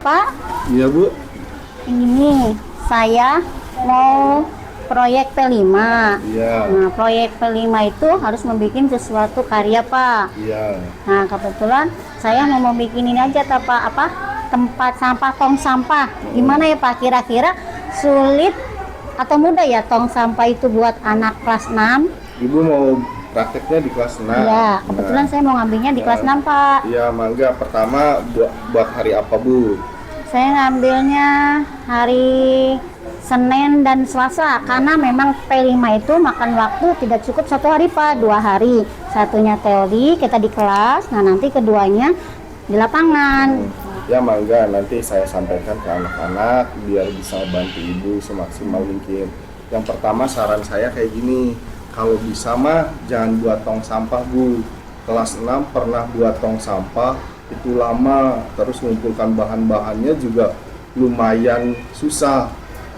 Pak, Iya Bu. ini saya mau proyek P5. Iya. Nah, proyek P5 itu harus membuat sesuatu karya, Pak. Iya. Nah, kebetulan saya mau membuat ini aja, Pak. Tempat sampah, tong sampah. Gimana ya, Pak? Kira-kira sulit atau mudah ya tong sampah itu buat anak kelas 6? Ibu mau prakteknya di kelas 6. Iya, kebetulan saya mau ngambilnya di kelas 6, Pak. Iya, mangga. Pertama buat hari apa, Bu? Saya ngambilnya hari Senin dan Selasa karena memang P5 itu makan waktu tidak cukup 1 hari, Pak, 2 hari. Satunya teori kita di kelas, nah nanti keduanya di lapangan. Ya mangga, nanti saya sampaikan ke anak-anak biar bisa bantu ibu semaksimal mungkin. Yang pertama saran saya kayak gini, kalau bisa mah jangan buat tong sampah, Bu. Kelas 6 pernah buat tong sampah, itu lama, terus mengumpulkan bahan-bahannya juga lumayan susah.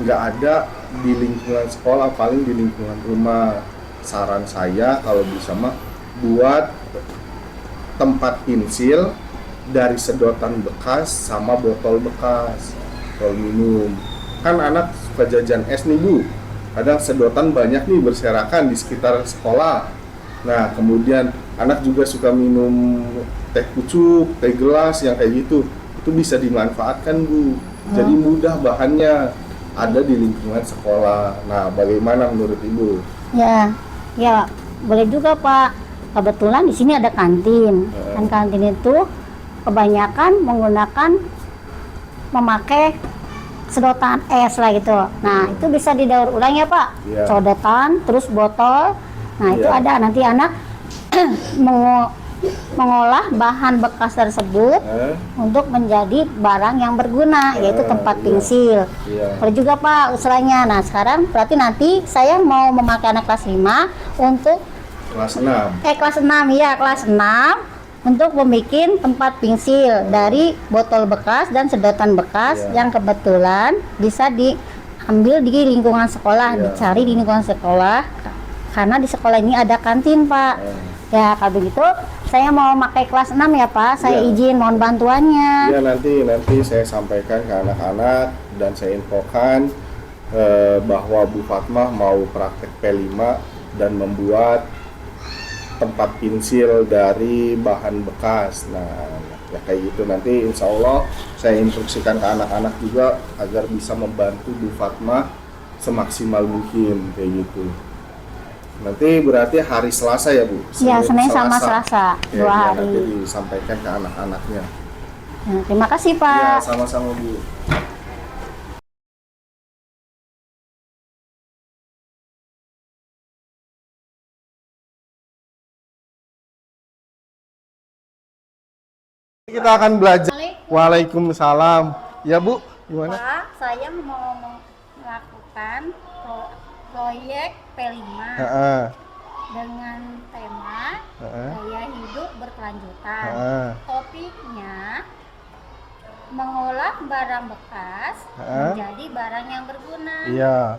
Nggak ada di lingkungan sekolah, paling di lingkungan rumah. Saran saya kalau bisa mah buat tempat pensil dari sedotan bekas sama botol bekas, botol minum. Kan anak suka jajan es nih, Bu. Kadang sedotan banyak nih berserakan di sekitar sekolah. Nah, kemudian anak juga suka minum teh pucuk, teh gelas yang kayak gitu. Itu bisa dimanfaatkan, Bu. Jadi mudah bahannya, ada di lingkungan sekolah. Nah, bagaimana menurut Ibu? Ya, boleh juga, Pak. Kebetulan di sini ada kantin. Dan kantin itu kebanyakan memakai sedotan es lah gitu. Nah, itu bisa didaur ulang ya, Pak. Iya. Sedotan, terus botol. Nah, itu Iya. ada nanti anak mengolah bahan bekas tersebut untuk menjadi barang yang berguna, yaitu tempat Iya. pensil. Iya. Boleh juga, Pak, usulannya. Nah, sekarang berarti nanti saya mau memakai anak kelas 5 untuk Kelas 6. kelas 6 ya, kelas 6 untuk membuat tempat pensil dari botol bekas dan sedotan bekas yang kebetulan bisa diambil di lingkungan sekolah, dicari di lingkungan sekolah karena di sekolah ini ada kantin, Pak. Ya, kalau begitu saya mau pakai kelas 6 ya, Pak. Saya izin mohon bantuannya. Ya, nanti saya sampaikan ke anak-anak dan saya infokan bahwa Bu Fatmah mau praktek P5 dan membuat tempat pensil dari bahan bekas. Nah, ya kayak gitu. Nanti insya Allah saya instruksikan ke anak-anak juga agar bisa membantu Bu Fatmah semaksimal mungkin kayak gitu. Nanti berarti hari Selasa ya, Bu? Ya, Senin sama Selasa, Ya, 2 ya, hari. nanti disampaikan ke anak-anaknya. Nah, terima kasih, Ya, Pak. sama-sama, Bu. Kita akan belajar. Waalaikumsalam. Ya, Bu, gimana? Pak, saya mau melakukan proyek P5 Heeh. dengan tema gaya hidup berkelanjutan. Topiknya mengolah barang bekas menjadi barang yang berguna. Iya.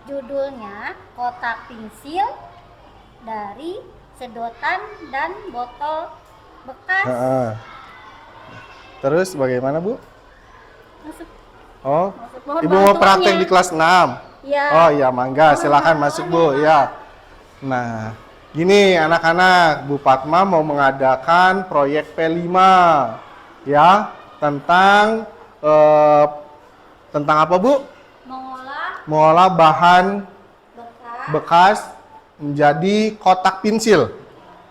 Judulnya kotak pensil dari sedotan dan botol bekas. Terus bagaimana, Bu? Masuk. Oh, Mohon Ibu mau praktek bantuannya. di kelas 6? Ya. Oh iya, mangga, silakan masuk, Bu. Ya. Nah, gini anak-anak, Bu Fatmah mau mengadakan proyek P5 ya, tentang apa, Bu? Mengolah bahan bekas menjadi kotak pensil.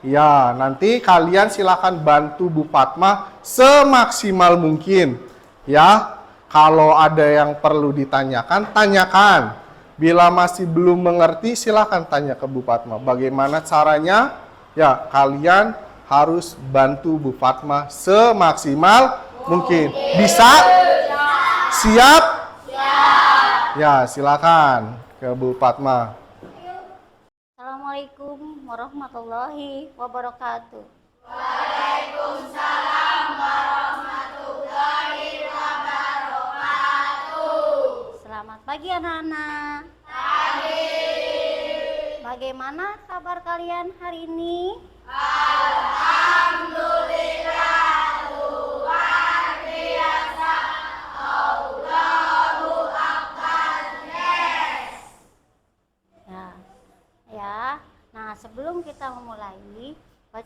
Ya, nanti kalian silakan bantu Bu Fatmah semaksimal mungkin. Ya, kalau ada yang perlu ditanyakan, tanyakan. Bila masih belum mengerti, silakan tanya ke Bu Fatmah. Bagaimana caranya? Ya, kalian harus bantu Bu Fatmah semaksimal mungkin. Bisa? Siap? Ya, silakan ke Bu Fatmah. Assalamualaikum warahmatullahi wabarakatuh. Selamat pagi anak-anak. Pagi. Bagaimana kabar kalian hari ini? Alhamdulillah, luar biasa.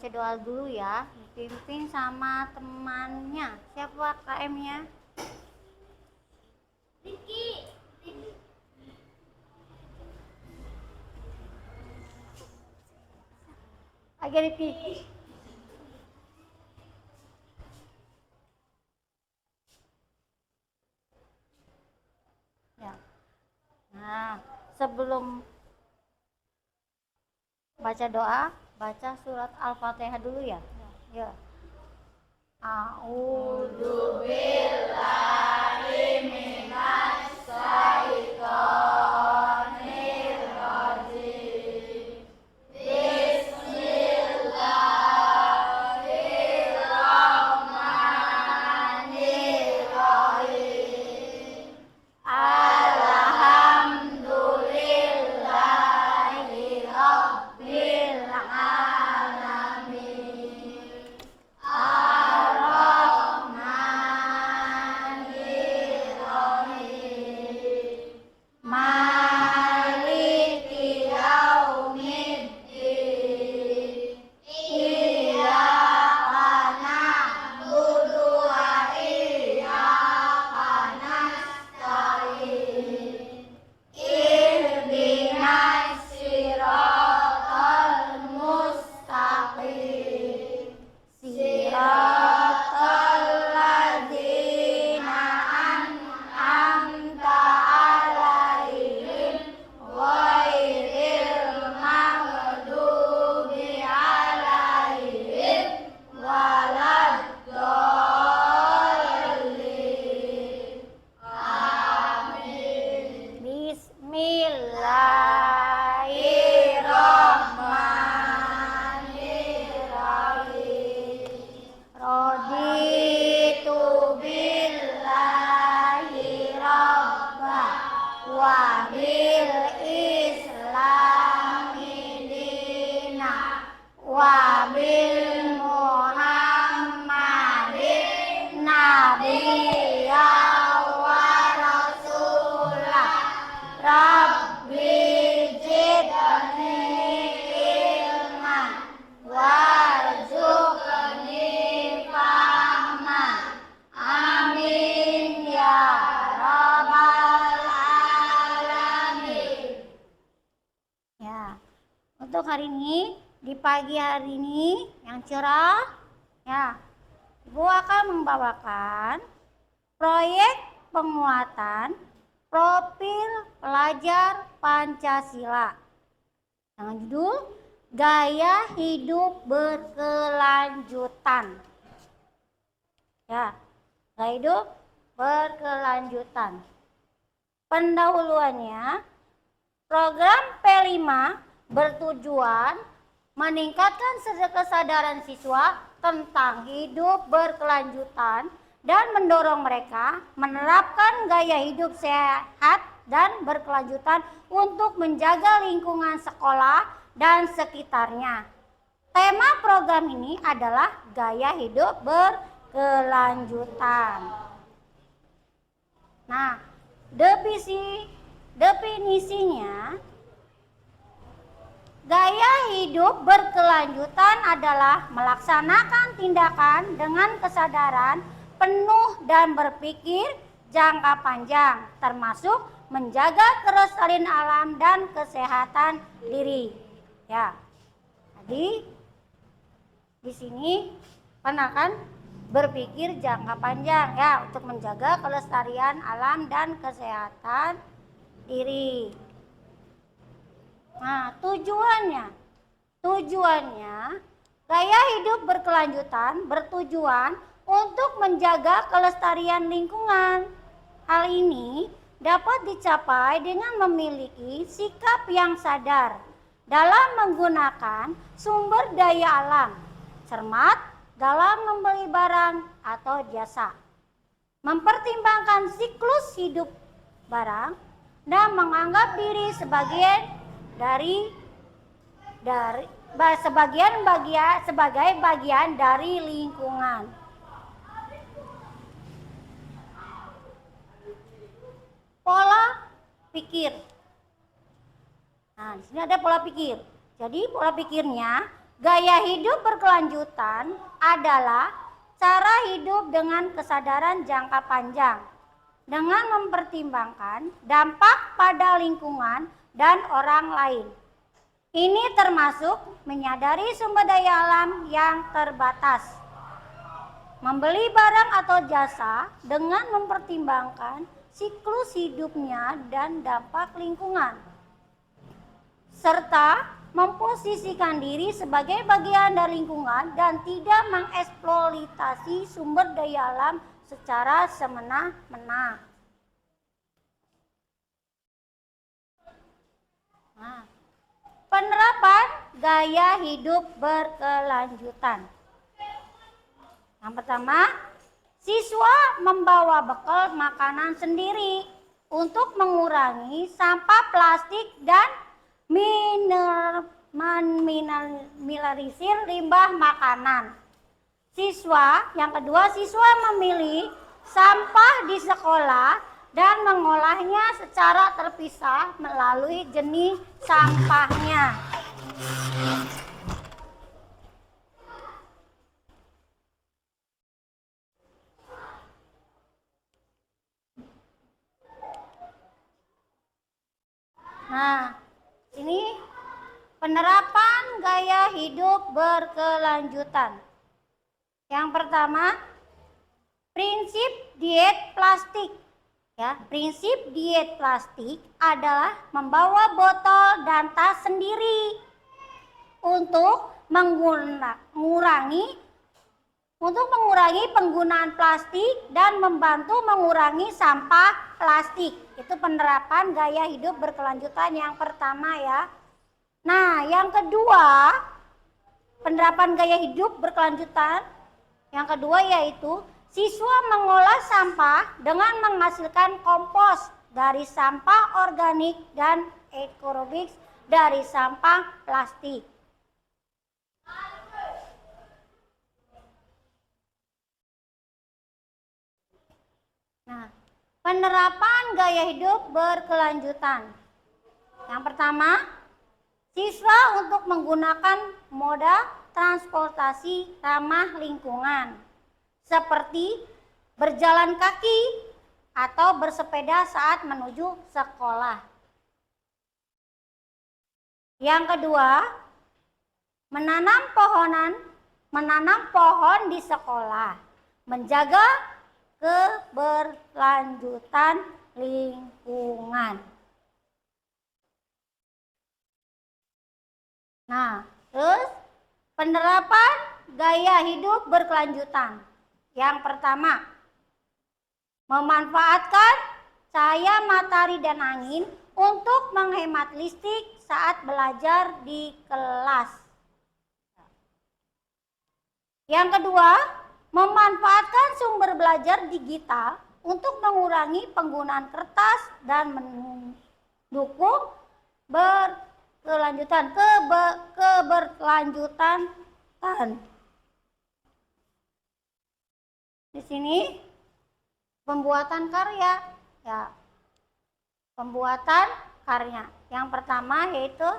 baca doa dulu ya, dipimpin sama temannya. Siapa KM-nya? Riki. Lagi Riki. Ya. Nah, sebelum baca doa, baca surat Al-Fatihah dulu ya. Ya. A'udzu billahi minas syaitonir rajim. Bismillahirrahmanirrahim. Alhamdulillahi rabbil alamin. Ar-Rahmanir-Rahim. Maliki yaumiddin. Iyyaka na'budu wa iyyaka nasta'in. Ihdinas siratal mustaqim. Siratal ladzina an'amta 'alaihim ghairil maghdubi 'alaihim waladdallin. Amin. Bismillahirrahmanirrahim. Raditu billahi rabba wa bil islami dina wa bil muhammadin nabiyya wa rasulah. Rabbi zidni ilman warzuqni fahman. Amin ya rabbal alamin. Ya, untuk hari ini, di pagi hari ini yang cerah, ya, Ibu akan membawakan proyek penguatan profil pelajar Pancasila dengan judul Gaya Hidup Berkelanjutan. Ya, gaya hidup berkelanjutan. Pendahuluannya, program P5 bertujuan meningkatkan kesadaran siswa tentang hidup berkelanjutan dan mendorong mereka menerapkan gaya hidup sehat dan berkelanjutan untuk menjaga lingkungan sekolah dan sekitarnya. Tema program ini adalah gaya hidup berkelanjutan. Nah, definisinya, gaya hidup berkelanjutan adalah melaksanakan tindakan dengan kesadaran penuh dan berpikir jangka panjang, termasuk menjaga kelestarian alam dan kesehatan diri. Ya, jadi di sini kan berpikir jangka panjang ya untuk menjaga kelestarian alam dan kesehatan diri. Nah, tujuannya gaya hidup berkelanjutan bertujuan untuk menjaga kelestarian lingkungan. Hal ini dapat dicapai dengan memiliki sikap yang sadar dalam menggunakan sumber daya alam, cermat dalam membeli barang atau jasa, mempertimbangkan siklus hidup barang, dan menganggap diri sebagai bagian dari lingkungan. Pola pikir. Nah, di sini ada pola pikir. Jadi pola pikirnya Gaya hidup berkelanjutan adalah cara hidup dengan kesadaran jangka panjang dengan mempertimbangkan dampak pada lingkungan dan orang lain. Ini termasuk menyadari sumber daya alam yang terbatas, membeli barang atau jasa dengan mempertimbangkan siklus hidupnya dan dampak lingkungan, serta memposisikan diri sebagai bagian dari lingkungan dan tidak mengeksploitasi sumber daya alam secara semena-mena. Nah, penerapan gaya hidup berkelanjutan. Yang pertama, siswa membawa bekal makanan sendiri untuk mengurangi sampah plastik dan minimalisir limbah makanan. Yang kedua, siswa memilih sampah di sekolah dan mengolahnya secara terpisah melalui jenis sampahnya. Nah, ini penerapan gaya hidup berkelanjutan. Yang pertama, prinsip diet plastik. Ya, prinsip diet plastik adalah membawa botol dan tas sendiri untuk mengurangi penggunaan plastik dan membantu mengurangi sampah plastik. Itu penerapan gaya hidup berkelanjutan yang pertama ya. Nah, yang kedua, penerapan gaya hidup berkelanjutan yang kedua yaitu siswa mengolah sampah dengan menghasilkan kompos dari sampah organik dan ekologis dari sampah plastik. Nah, penerapan gaya hidup berkelanjutan. Yang pertama, siswa untuk menggunakan moda transportasi ramah lingkungan seperti berjalan kaki atau bersepeda saat menuju sekolah. Yang kedua, menanam pohon di sekolah, menjaga keberlanjutan lingkungan. Nah, terus penerapan gaya hidup berkelanjutan. Yang pertama, memanfaatkan cahaya matahari dan angin untuk menghemat listrik saat belajar di kelas. Yang kedua, memanfaatkan sumber belajar digital untuk mengurangi penggunaan kertas dan mendukung keberlanjutan. Di sini pembuatan karya ya. Pembuatan karya. Yang pertama yaitu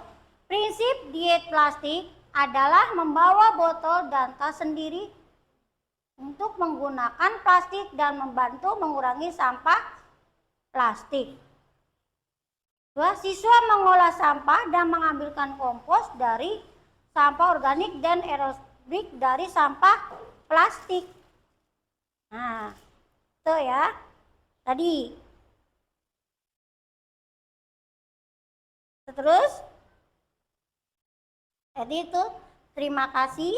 prinsip diet plastik adalah membawa botol dan tas sendiri untuk menggunakan plastik dan membantu mengurangi sampah plastik. Dua, siswa mengolah sampah dan mengambilkan kompos dari sampah organik dan aerobik dari sampah plastik. Nah, itu ya. Tadi. Terus, jadi itu terima kasih.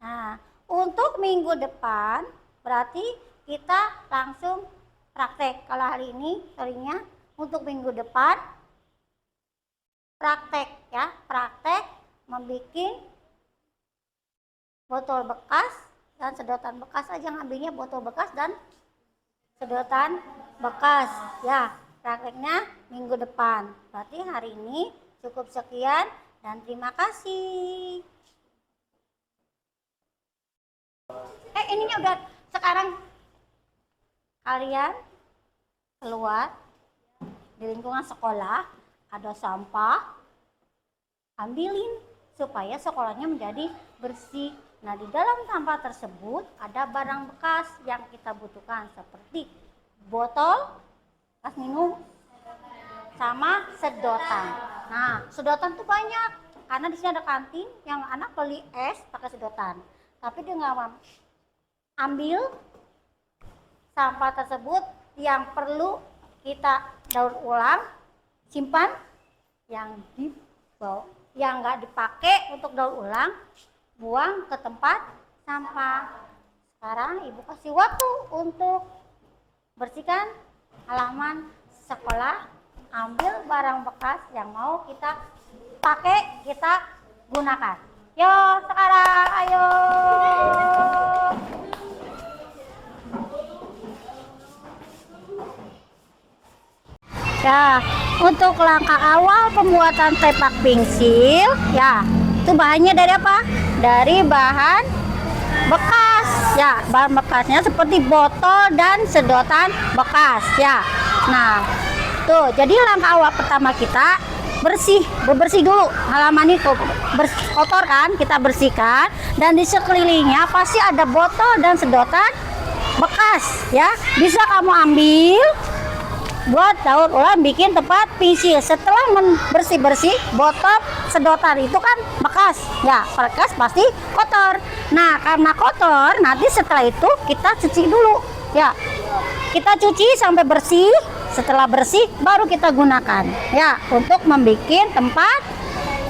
Nah, untuk minggu depan berarti kita langsung praktek. Kalau hari ini seringnya untuk minggu depan praktek ya, praktek membuat botol bekas dan sedotan bekas aja, ngambilnya botol bekas dan sedotan bekas ya. Prakteknya minggu depan. Berarti hari ini cukup sekian dan terima kasih. Ininya udah sekarang kalian keluar di lingkungan sekolah ada sampah, ambilin supaya sekolahnya menjadi bersih. Nah, di dalam sampah tersebut ada barang bekas yang kita butuhkan seperti botol, bekas minum, sama sedotan. Nah, sedotan tuh banyak karena di sini ada kantin yang anak beli es pakai sedotan. Tapi dengan ambil sampah tersebut yang perlu kita daur ulang, simpan, yang dibawa, yang nggak dipakai untuk daur ulang, buang ke tempat sampah. Sekarang ibu kasih waktu untuk bersihkan halaman sekolah, ambil barang bekas yang mau kita pakai, kita gunakan. Yo, sekarang ayo. Ya, untuk langkah awal pembuatan tepak pensil, ya, itu bahannya dari apa? Dari bahan bekas, ya, bahan bekasnya seperti botol dan sedotan bekas, ya. Nah, tuh, jadi langkah awal pertama kita bersih dulu halaman itu, kotor kan, kita bersihkan, dan di sekelilingnya pasti ada botol dan sedotan bekas, ya. Bisa kamu ambil buat daur ulang bikin tempat pensil. Setelah bersih botol sedotan itu kan bekas, ya, bekas pasti kotor. Nah, karena kotor, nanti setelah itu kita cuci dulu, ya, kita cuci sampai bersih. Setelah bersih baru kita gunakan, ya, untuk membuat tempat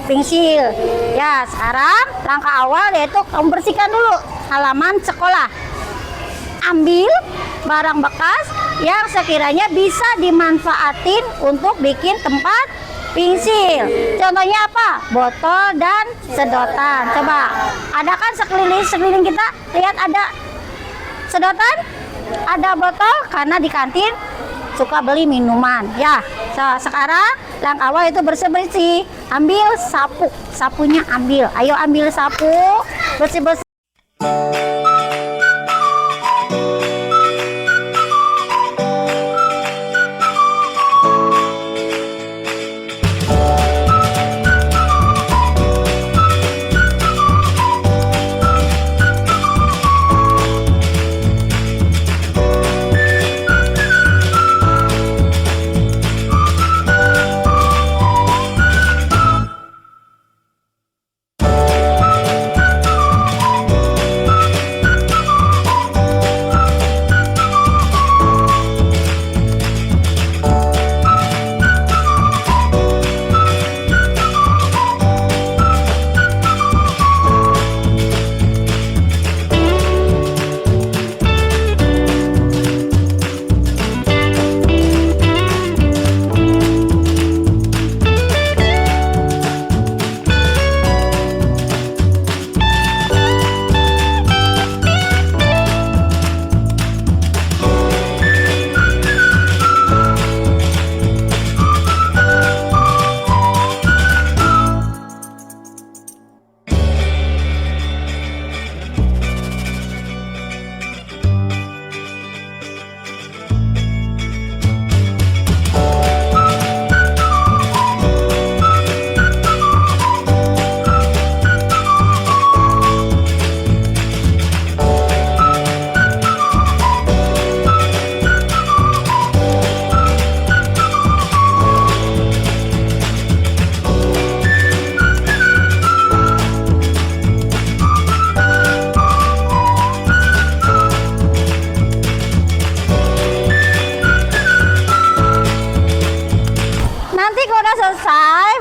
pensil. Ya, sekarang langkah awal yaitu kamu bersihkan dulu halaman sekolah. Ambil barang bekas yang sekiranya bisa dimanfaatin untuk bikin tempat pensil. Contohnya apa? Botol dan sedotan. Coba, ada kan sekeliling kita? Lihat, ada sedotan, ada botol, karena di kantin suka beli minuman, ya. Sekarang langkah awal itu bersih-bersih. Ambil sapunya ambil. Ayo ambil sapu, bersih-bersih.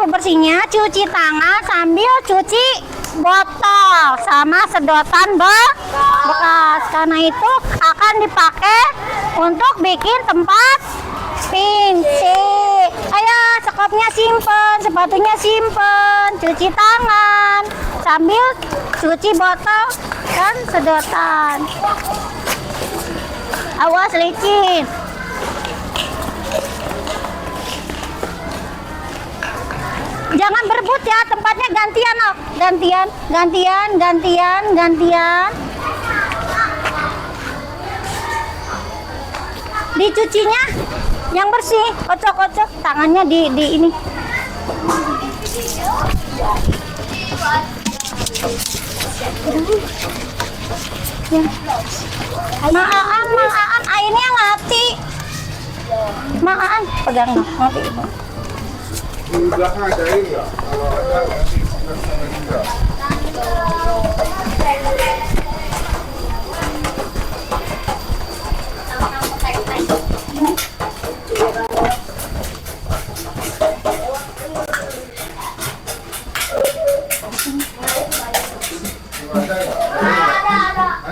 Bersihnya cuci tangan sambil cuci botol sama sedotan bekas, karena itu akan dipakai untuk bikin tempat pensil. Ayo, sekopnya simpen, sepatunya simpen, cuci tangan sambil cuci botol dan sedotan. Awas licin. Jangan berebut ya, tempatnya gantian, oh. Gantian. Dicucinya yang bersih, kocok tangannya di ini. Ya. Maan, airnya mati. Maan, pegang dong, mati. Di belakang ada ini nggak? Kalau ada nanti sebelah sana juga.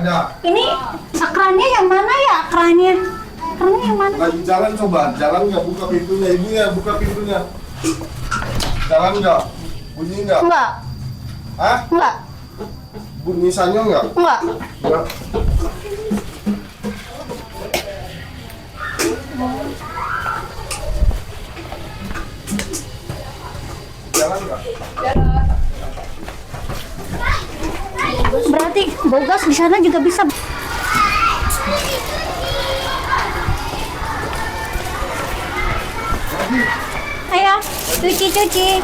Ada. Ini akrannya yang mana ya? Akrannya yang mana? Lagi jalan coba, jalan nggak buka pintunya, ibunya buka pintunya. Jalan nggak? Bunyi nggak? Enggak, Hah? enggak, Bunyi sanyo nggak? enggak. Nggak. Jalan nggak? Berarti bogas di sana juga bisa. Ayo, cuci.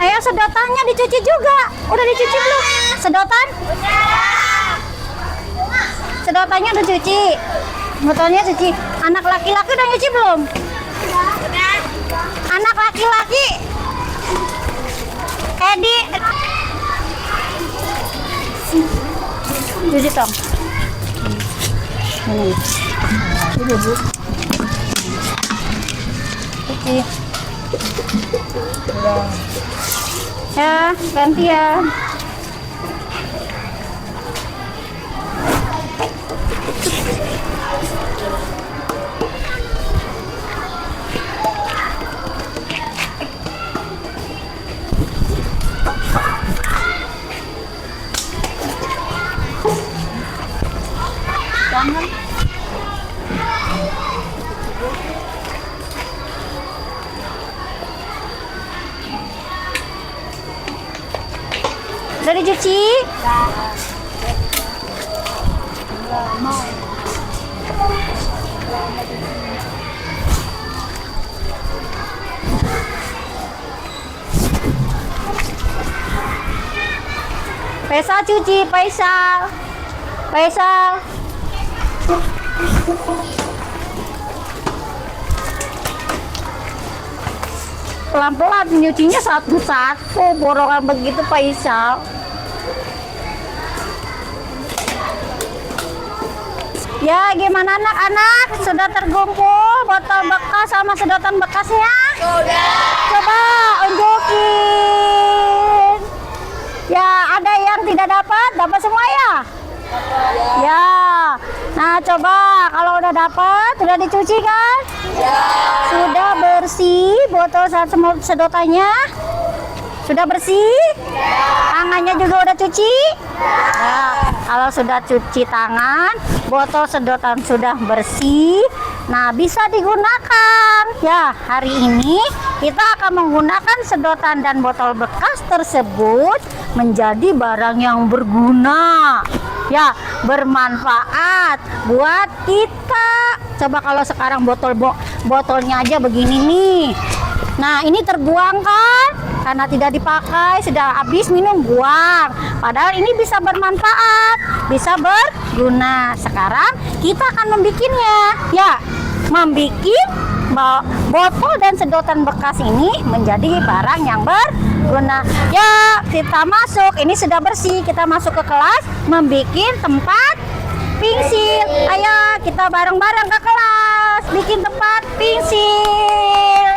Ayo, sedotannya dicuci juga. Udah dicuci belum? Sedotan? Sedotannya udah cuci. Botolnya cuci. Anak laki-laki udah nyuci belum? Anak laki-laki. Edi. Cuci tong. Ini. Ini, Bu. Cuci. Ya, ganti ya. Jangan. Udah dicuci? Faisal cuci, Faisal. Pelan-pelan nyucinya satu-satu, borongan begitu Faisal. Ya, gimana anak-anak? Sudah terkumpul botol bekas sama sedotan bekasnya? Sudah. Coba unjukin. Ya, ada yang tidak dapat semua ya? Ya. Nah, coba kalau udah dapat, sudah dicuci kan? Ya. Sudah bersih botol sama sedotannya? Sudah bersih? Ya. Tangannya juga udah cuci? Ya. Kalau sudah cuci tangan, botol sedotan sudah bersih, nah bisa digunakan. Ya, hari ini kita akan menggunakan sedotan dan botol bekas tersebut menjadi barang yang berguna. Ya, bermanfaat buat kita. Coba kalau sekarang botolnya aja begini nih. Nah, ini terbuang kan? Karena tidak dipakai, sudah habis minum, buang. Padahal ini bisa bermanfaat, bisa berguna. Sekarang kita akan membikinnya. Ya, membikin botol dan sedotan bekas ini menjadi barang yang berguna. Ya, kita masuk. Ini sudah bersih. Kita masuk ke kelas, membikin tempat pensil. Ayo, kita bareng-bareng ke kelas, bikin tempat pensil.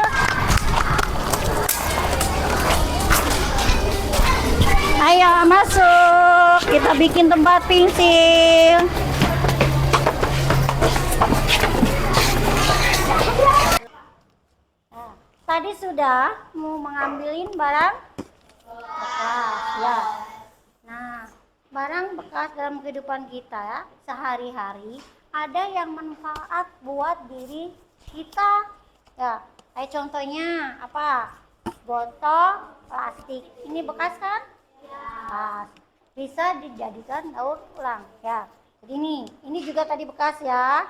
Ayo masuk, kita bikin tempat pensil. Nah, tadi sudah mau mengambilin barang bekas ya. Nah, barang bekas dalam kehidupan kita ya, sehari-hari ada yang manfaat buat diri kita. Ya, kayak contohnya apa? botol plastik. Ini bekas kan? Bekas. Bisa dijadikan daur ulang ya. Jadi ini juga tadi bekas ya.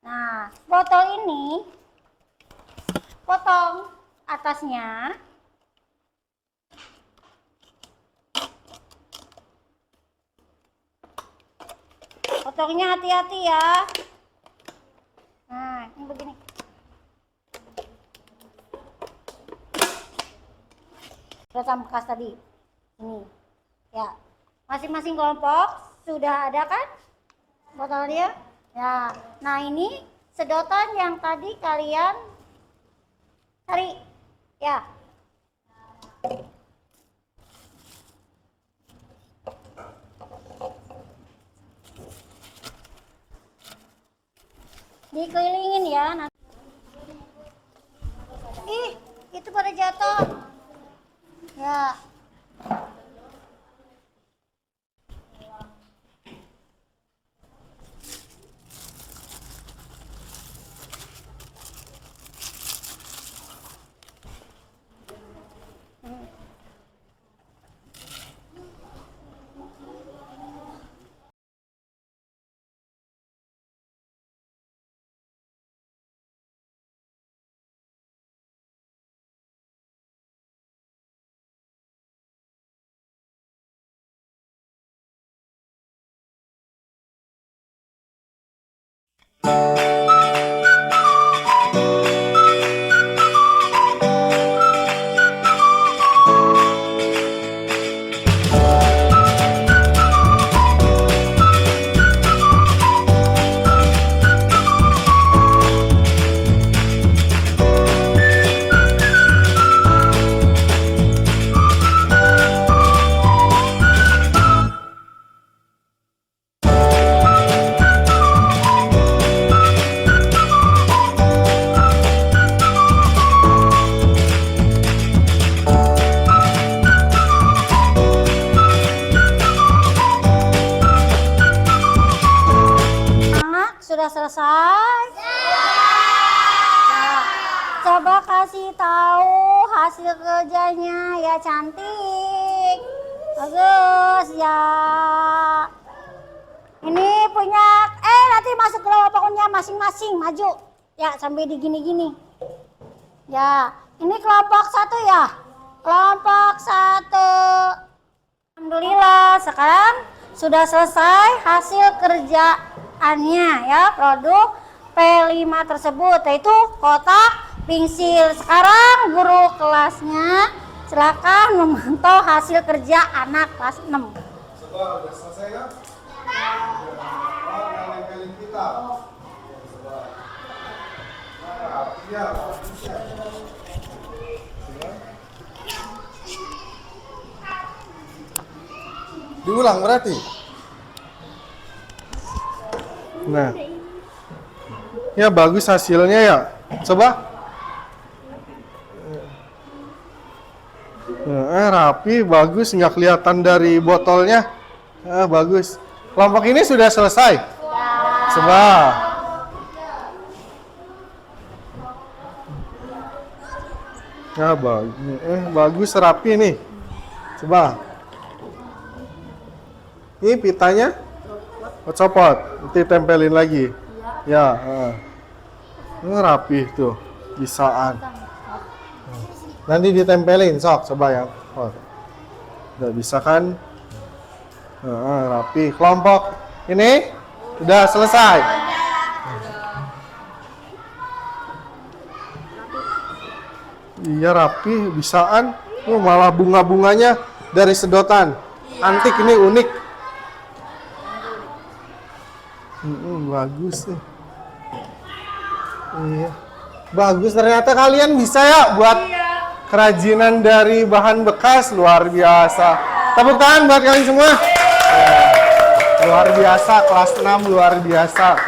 Nah, botol ini potong atasnya. Potongnya hati-hati ya. Nah, ini begini. Sedotan bekas tadi. Ini. Ya. Masing-masing kelompok sudah ada kan botolnya? Ya. Nah, ini sedotan yang tadi kalian cari. Ya. Dikelilingin ya. Ih, itu pada jatuh. Ya. Sudah selesai? Ya. Coba kasih tahu hasil kerjanya ya, cantik. Bagus ya. Ini punya nanti masuk ke kelompoknya masing-masing, maju. Ya, sampai di gini-gini. Ya, ini kelompok 1 ya. Kelompok 1. Alhamdulillah, sekarang sudah selesai hasil kerjaannya ya, produk P5 tersebut, yaitu kotak pensil. Sekarang guru kelasnya silakan memantau hasil kerja anak kelas 6. Sudah selesai kan? Nempelin kita. Diulang berarti. Nah, ya bagus hasilnya ya. Coba. Rapi, bagus, nggak kelihatan dari botolnya. Bagus. Kelompok ini sudah selesai. Coba. Ya bagus. Bagus, rapi nih. Coba. Ini pitanya. Copot, nanti tempelin lagi. Ya, rapi tuh, bisaan. Nanti ditempelin, sok, coba ya. Udah bisa kan? Rapi. Kelompok ini udah selesai. Iya rapi, bisaan. Malah bunga-bunganya dari sedotan. Antik, ini unik. Bagus nih. Iya. Bagus, ternyata kalian bisa ya buat kerajinan dari bahan bekas, luar biasa. Tepuk tangan buat kalian semua. Luar biasa, kelas 6 luar biasa.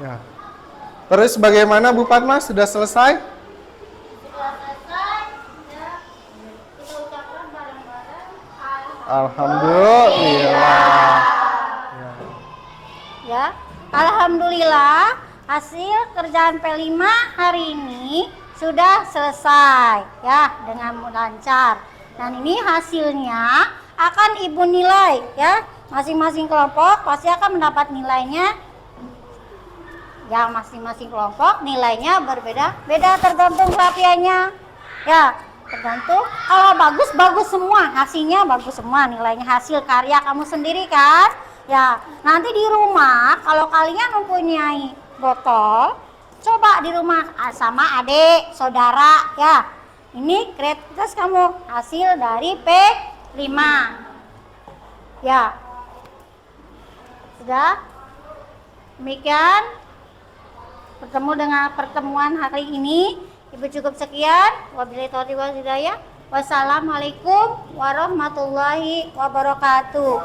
Ya. Terus bagaimana Bu Fatma, sudah selesai? Sudah selesai ya. Kita ucapkan bareng-bareng Alhamdulillah. Ya, alhamdulillah hasil kerjaan P5 hari ini sudah selesai ya dengan lancar. Dan ini hasilnya akan Ibu nilai ya. Masing-masing kelompok pasti akan mendapat nilainya. Yang masing-masing kelompok nilainya berbeda-beda tergantung kerapiannya. Ya, tergantung. Kalau bagus semua, hasilnya bagus semua, nilainya hasil karya kamu sendiri kan? Ya, nanti di rumah kalau kalian mempunyai botol, coba di rumah sama adik, saudara ya. Ini kreativitas kamu hasil dari P5. Ya. Sudah? Demikian pertemuan hari ini. Ibu cukup sekian. Wabillahi taufiq wal hidayah. Wassalamualaikum warahmatullahi wabarakatuh.